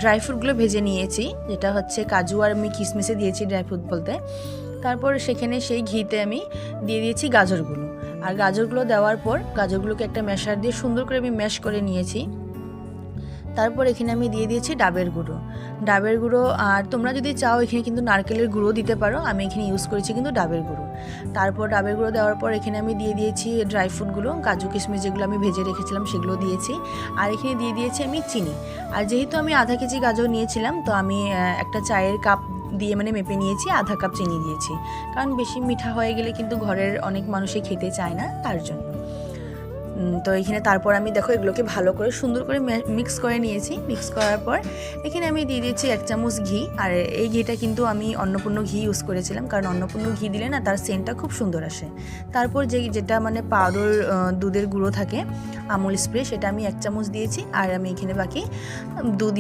Dry ফ্রুটগুলো ভেজে নিয়েছি, যেটা হচ্ছে কাজু আর আমি কিশমিশে দিয়েছি ড্রাই ফ্রুট বলতে। তারপর সেখানে সেই ঘিতে আমি দিয়ে দিয়েছি গাজরগুলো, আর গাজরগুলো দেওয়ার পর গাজরগুলোকে একটা ম্যাশার দিয়ে সুন্দর করে আমি ম্যাশ করে নিয়েছি। তারপর এখানে আমি দিয়ে দিয়েছি ডাবের গুঁড়ো, আর তোমরা যদি চাও এখানে কিন্তু নারকেলের গুঁড়ো দিতে পারো, আমি এখানে ইউজ করেছি কিন্তু ডাবের গুঁড়ো। তারপর ডাবের গুঁড়ো দেওয়ার পর এখানে আমি দিয়ে দিয়েছি ড্রাই ফ্রুটগুলো, কাজু কিশমিশ যেগুলো আমি ভেজে রেখেছিলাম সেগুলো দিয়েছি, আর এখানে দিয়ে দিয়েছি আমি চিনি। আর যেহেতু আমি আধা কেজি গাজর নিয়েছিলাম, তো আমি একটা চায়ের কাপ দিয়ে মানে মেপে নিয়েছি, আধা কাপ চিনি দিয়েছি, কারণ বেশি মিঠা হয়ে গেলে কিন্তু ঘরের অনেক মানুষই খেতে চায় না, তার জন্য। তো এখানে তারপর আমি দেখো এগুলোকে ভালো করে সুন্দর করে মিক্স করে নিয়েছি। মিক্স করার পর এখানে আমি দিয়ে দিয়েছি 1 চামচ ঘি, আর এই ঘিটা কিন্তু আমি অন্নপূর্ণ ঘি ইউজ করেছিলাম, কারণ অন্নপূর্ণ ঘি দিলে না তার সেন্টটা খুব সুন্দর আসে। তারপর যেটা মানে পাউডার দুধের গুঁড়ো থাকে আমুল স্প্রে, সেটা আমি 1 চামচ দিয়েছি, আর আমি এখানে বাকি দুধ